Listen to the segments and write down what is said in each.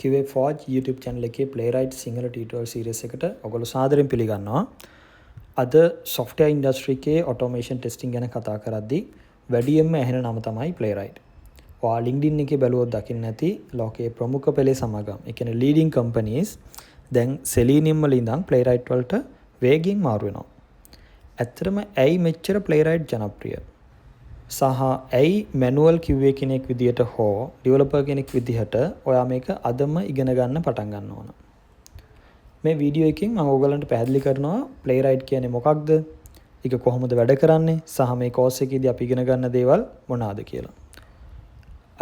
QA Forge YouTube channel එකේ Playwright Sinhala tutorial series එකට ඔයගොල්ලෝ සාදරයෙන් පිළිගන්නවා. අද software industry එකේ automation testing ගැන කතා කරද්දී වැඩියෙන්ම ඇහෙන නම තමයි Playwright. ඔයා LinkedIn එකේ බැලුවොත් දකින්න ඇති ලෝකයේ ප්‍රමුඛ පෙළේ සමගම්. ඒ කියන්නේ leading companies දැන් Selenium වල ඉඳන් Playwright වලට වේගයෙන් මාරු වෙනවා. ඇත්තටම ඇයි මෙච්චර Playwright ජනප්‍රිය? සහ ඇයි මැනුවල් QA කෙනෙක් විදිහට හෝ ඩෙවලොපර් කෙනෙක් විදිහට ඔයා මේක අදම ඉගෙන ගන්න පටන් ගන්න ඕන. මේ වීඩියෝ එකෙන් මම ඔයගලන්ට පැහැදිලි කරනවා Playwright කියන්නේ මොකක්ද? ඒක කොහොමද වැඩ කරන්නේ? සහ මේ කෝස් එකේදී අපි ඉගෙන ගන්න දේවල් මොනවාද කියලා.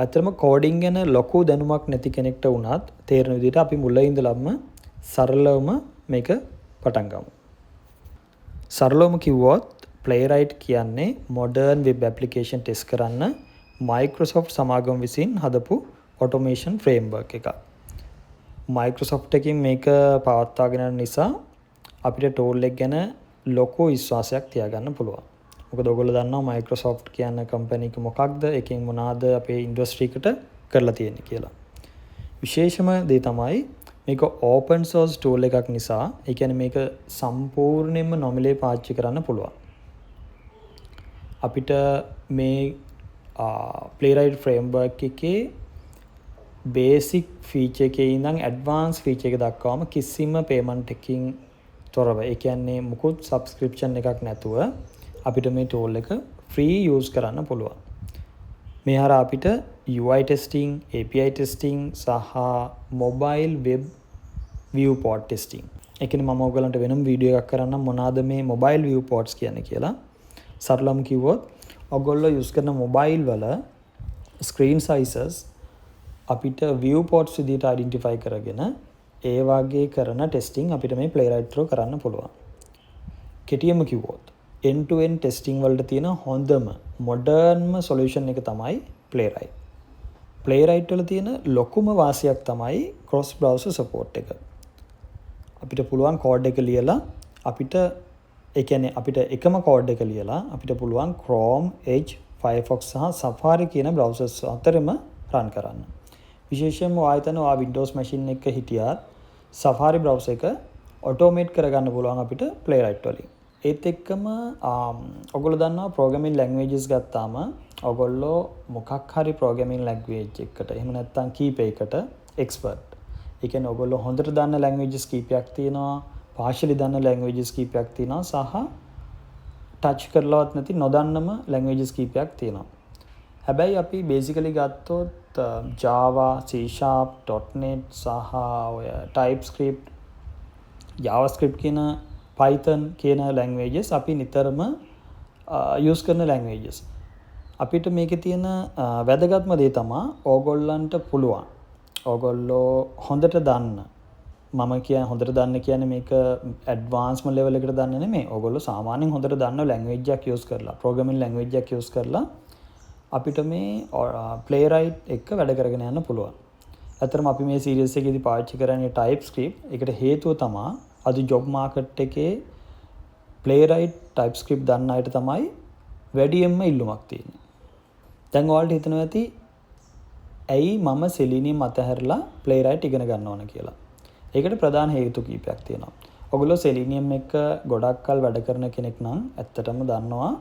අතරම කෝඩින් ගැන ලොකු දැනුමක් නැති කෙනෙක්ට වුණත් තේරෙන විදිහට අපි මුලින් ඉඳලම සරලවම මේක පටන් ගමු. සරලවම කිව්වොත් Playwright කියන්නේ modern web application test කරන්න Microsoft සමාගම විසින් හදපු automation framework එකක්. Microsoft එකකින් මේක පවත්වාගෙන යන නිසා අපිට tool එක ගැන ලොකු විශ්වාසයක් තියාගන්න පුළුවන්. මොකද ඔයගොල්ලෝ දන්නවා Microsoft කියන company එක මොකක්ද? එකෙන් මොනවාද අපේ industry එකට කරලා තියෙන්නේ කියලා. විශේෂම දේ තමයි මේක open source tool එකක් නිසා ඒ කියන්නේ මේක සම්පූර්ණයෙන්ම නොමිලේ පාවිච්චි කරන්න පුළුවන්. අපිට මේ Playwright framework එකේ basic feature එකේ ඉඳන් advanced feature එක දක්වාම කිසිම payment එකකින් තොරව ඒ කියන්නේ මුකුත් subscription එකක් නැතුව අපිට මේ tool එක free use කරන්න පුළුවන්. මේ හරහා අපිට UI testing, API testing සහ mobile web viewport testing. ඒ කියන්නේ මම ඔයගලන්ට වෙනම වීඩියෝ එකක් කරන්නම් මොනවාද මේ mobile viewports කියන්නේ කියලා. සරලවම කිව්වොත් ඔයගොල්ලෝ යූස් කරන මොබයිල් වල ස්ක්‍රීන් සයිසස් අපිට viewports විදිහට identify කරගෙන ඒ වගේ කරන ටෙස්ටිං අපිට මේ Playwright through කරන්න පුළුවන්. කෙටියෙන්ම කිව්වොත් end to end testing වලට තියෙන හොඳම modernම solution එක තමයි Playwright. Playwright වල තියෙන ලොකුම වාසියක් තමයි cross browser support එක. අපිට පුළුවන් කෝඩ් එක ලියලා අපිට ඒ කියන්නේ අපිට එකම කෝඩ් එක ලියලා අපිට පුළුවන් Chrome, Edge, Firefox සහ Safari කියන browsers අතරම run කරන්න. විශේෂයෙන්ම ආයතන Windows machine එක හිටියත් Safari browser එක automate කරගන්න පුළුවන් අපිට Playwright වලින්. ඒත් එක්කම ඔයගොල්ලෝ දන්නවා programming languages ගත්තාම ඔයගොල්ලෝ මොකක් හරි programming language එකකට එහෙම නැත්නම් කීප එකකට expert. ඒ කියන්නේ ඔයගොල්ලෝ හොඳට දන්න languages කීපයක් තියෙනවා. partially දන්න languages කීපයක් තියෙනවා සහ touch කරලවත් නැති නොදන්නම languages කීපයක් තියෙනවා. හැබැයි අපි basically ගත්තොත් Java, C#, .NET සහ ඔය TypeScript, JavaScript කියන Python කියන languages අපි නිතරම use කරන languages. අපිට මේකේ තියෙන වැදගත්ම දේ තමයි ඕගොල්ලන්ට පුළුවන්. ඕගොල්ලෝ හොඳට දන්න මම හොඳට දන්න කියන්නේ මේක ඇඩ්වාන්ස්ම ලෙවල් එකට දන්න නෙමෙයි. ඔයගොල්ලෝ සාමාන්‍යයෙන් හොඳට දන්න ලැන්ග්වේජ් එකක් යූස් කරලා, ප්‍රෝග්‍රෑමින් ලැන්ග්වේජ් එකක් යූස් කරලා අපිට මේ Playwright එක වැඩ කරගෙන යන්න පුළුවන්. ඇත්තටම අපි මේ සීරීස් එකේදී පාවිච්චි කරන්නේ TypeScript. ඒකට හේතුව තමයි අද ජොබ් මාකට් එකේ Playwright TypeScript දන්න අයට තමයි වැඩියෙන්ම ඉල්ලුමක් තියෙන්නේ. දැන් ඔයාලට හිතනවා ඇති ඇයි මම Selenium අතහැරලා Playwright ඉගෙන ගන්න ඕන කියලා. ඒකට ප්‍රධාන හේතු කීපයක් තියෙනවා. ඔයගොල්ලෝ Selenium එක ගොඩක් කල් වැඩ කරන කෙනෙක් නම් ඇත්තටම දන්නවා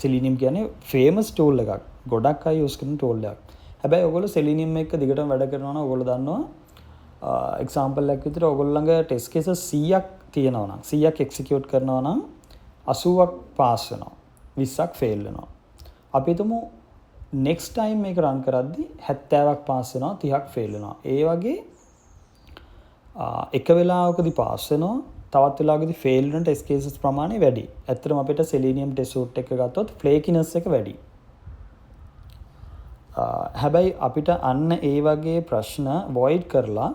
Selenium කියන්නේ famous tool එකක්. ගොඩක් අය use කරන tool එකක්. හැබැයි ඔයගොල්ලෝ Selenium එක දිගටම වැඩ කරනවා නම් ඔයගොල්ලෝ දන්නවා example එකක් විතර ඔයගොල්ලෝ ළඟ test cases 100ක් තියෙනවා නම් 100ක් execute කරනවා නම් 80ක් pass වෙනවා. 20ක් fail වෙනවා. අපි හිතමු next time මේක run කරද්දී 70ක් pass වෙනවා 30ක් fail වෙනවා. ඒ වගේ එක වෙලාවකදී පාස් වෙනවා තවත් වෙලාවකදී ෆේල් වෙන ටෙස්ට් කේසස් ප්‍රමාණය වැඩි. ඇත්තටම අපිට Selenium test suite එක ගත්තොත් flakiness එක වැඩි. හැබැයි අපිට අන්න ඒ වගේ ප්‍රශ්න avoid කරලා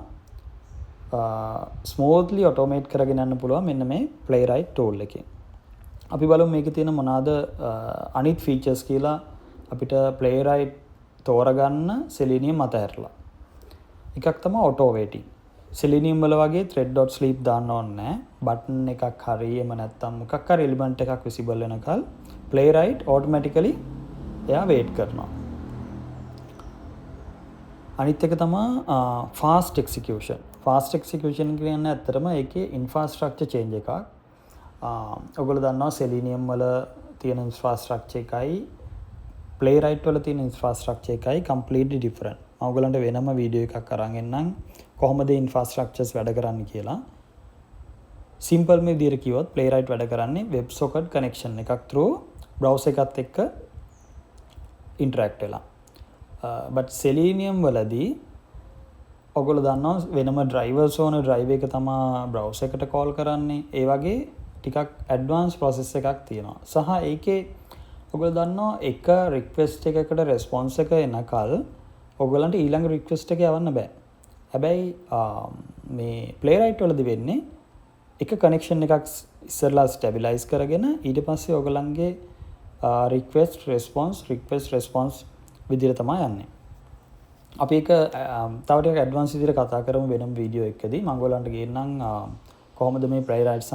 smoothly automate කරගෙන යන්න පුළුවන් මෙන්න මේ Playwright tool එකෙන්. අපි බලමු මේකේ තියෙන මොනවාද අනිත් features කියලා අපිට Playwright තෝරගන්න Selenium අතහැරලා. එකක් තමයි auto waiting. Selenium වල වගේ thread.sleep දාන්න ඕනේ නැහැ. බටන් එකක් හරි එම නැත්තම් මොකක් හරි එලිමන්ට් එකක් විසිබල් වෙනකල් Playwright automatically එයා wait කරනවා. අනිත් එක තමයි fast execution. fast execution කියන්නේ ඇත්තටම ඒකේ infrastructure change එකක්. ඔයගොල්ලෝ දන්නවා Selenium වල තියෙන infrastructure එකයි Playwright වල තියෙන infrastructure එකයි completely different. මම ඔයගොල්ලන්ට වෙනම වීඩියෝ එකක් අරන් එන්නම් කොහොමද infrastructures වැඩ කරන්නේ කියලා. simple මේ විදිහට කිව්වොත් Playwright වැඩ කරන්නේ WebSocket connection එකක් through browser එකත් එක්ක interact වෙලා. but Selenium වලදී ඔයගොල්ලෝ දන්නවා වෙනම drivers ඕන drive එක තමයි browser එකට call කරන්නේ. ඒ වගේ ටිකක් advanced process එකක් තියෙනවා. සහ ඒකේ ඔයගොල්ලෝ දන්නවා එක request එකකට response එක එනකල් ඔයගොල්ලන්ට ඊළඟ request එක යවන්න බෑ. හැබැයි මේ Playwright වලදී වෙන්නේ එක connection එකක් ඉස්සරලා stabilize කරගෙන ඊට පස්සේ ඔයගොල්ලන්ගේ request response විදිහට තමයි යන්නේ. අපි ඒක තව ටිකක් ඇඩ්වාන්ස් විදිහට කතා කරමු වෙනම වීඩියෝ එකකදී. මම ඔයගොල්ලන්ට ගේන්නම් කොහොමද මේ Playwright සහ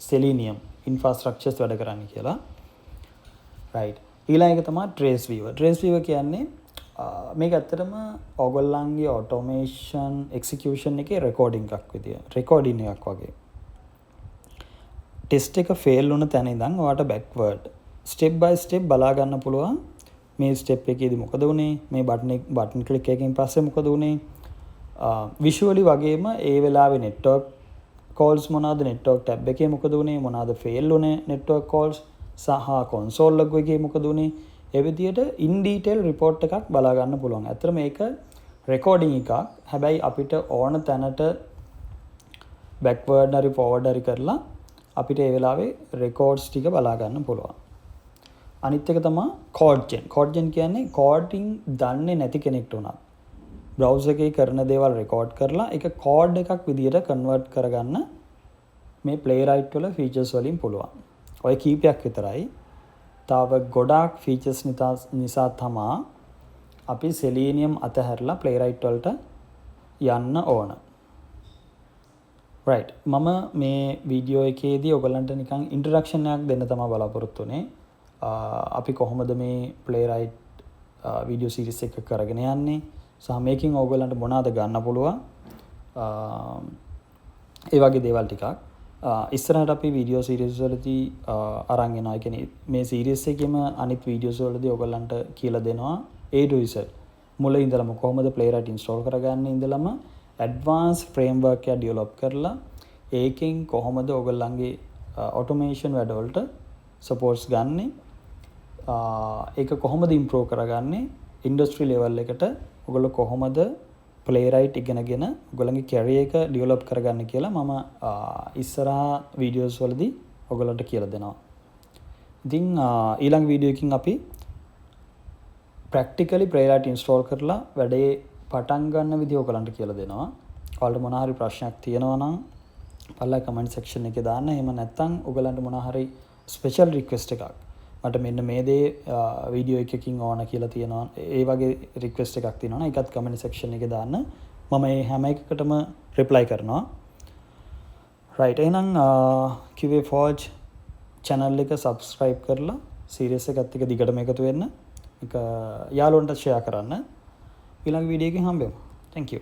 Selenium infrastructures වැඩ කරන්නේ කියලා. right. ඊළඟ එක තමයි trace viewer. trace viewer කියන්නේ මේක ඇත්තටම ඔයගොල්ලන්ගේ automation execution එකේ recording එකක් වගේ. test එක fail වුණ තැන ඉඳන් ඔයාලට backward step by step බලා ගන්න පුළුවන්. මේ ස්ටෙප් එකේදී මොකද වුනේ, මේ බටන් ක්ලික් එකකින් පස්සේ මොකද වුනේ, විෂුවලි වගේම ඒ වෙලාවේ network calls මොනවාද, network tab එකේ මොකද වුනේ, මොනවාද fail වුනේ network calls සහ console log එකේ මොකද වුනේ, ඒ විදිහට in detail report එකක් බලා ගන්න පුළුවන්. ඇත්තට මේක recording එකක්. හැබැයි අපිට ඕන තැනට backward හරි forward හරි කරලා අපිට ඒ වෙලාවේ records ටික බලා ගන්න පුළුවන්. අනිත් එක තමයි code gen. code gen කියන්නේ coding දන්නේ නැති කෙනෙක්ට උනත් browser එකේ කරන දේවල් record කරලා ඒක code එකක් විදියට convert කරගන්න මේ Playwright වල features වලින් පුළුවන්. ඔය කීපයක් විතරයි. තව ගොඩාක් features නිසා තමයි අපි Selenium අතහැරලා Playwright වලට යන්න ඕන. right. මම මේ වීඩියෝ එකේදී ඔයගලන්ට නිකන් introduction එකක් දෙන්න තමයි බලාපොරොත්තු වෙන්නේ. අපි කොහොමද මේ Playwright video series එක කරගෙන යන්නේ සහ මේකෙන් ඔයගොල්ලන්ට මොනවද ගන්න පුළුවන් ඒ වගේ දේවල් ටිකක් ඉස්සරහට අපි video series වලදී අරන් එනවා. ඒ කියන්නේ මේ series එකේම අනිත් videos වලදී ඔයගොල්ලන්ට කියලා දෙනවා A to Z මුල ඉඳලම කොහොමද Playwright install කරගන්නේ ඉඳලම advanced framework එක develop කරලා ඒකෙන් කොහොමද ඔයගොල්ලන්ගේ automation වැඩවලට supports ගන්නේ, ඒක කොහොමද improve කරගන්නේ, industry level එකට ඔයගොල්ලෝ කොහොමද Playwright ඉගෙනගෙන ඔයගොල්ලන්ගේ career එක develop කරගන්න කියලා මම ඉස්සරහා videos වලදී ඔයගොල්ලන්ට කියලා දෙනවා. ඉතින් ඊළඟ වීඩියෝ එකකින් අපි practically Playwright install කරලා වැඩේ පටන් ගන්න විදිහ ඔයගොල්ලන්ට කියලා දෙනවා. ඔයාලට මොනවා හරි ප්‍රශ්නයක් තියෙනවා නම් පල්ලා comment section එකේ දාන්න. එහෙම නැත්නම් ඔයගොල්ලන්ට මොනවා හරි special request එකක් මට මෙන්න මේ දේ වීඩියෝ එකකින් ඕන කියලා තියෙනවා, ඒ වගේ රික්වෙස්ට් එකක් තියෙනවා නම් ඒකත් comment section එකේ දාන්න. මම මේ හැම එකකටම reply කරනවා. right. එහෙනම් QA Forge channel එක subscribe කරලා series එකත් එක්ක දිගටම එකතු වෙන්න. ඒක යාළුවන්ට share කරන්න. ඊළඟ වීඩියෝ එකකින් හම්බෙමු. thank you.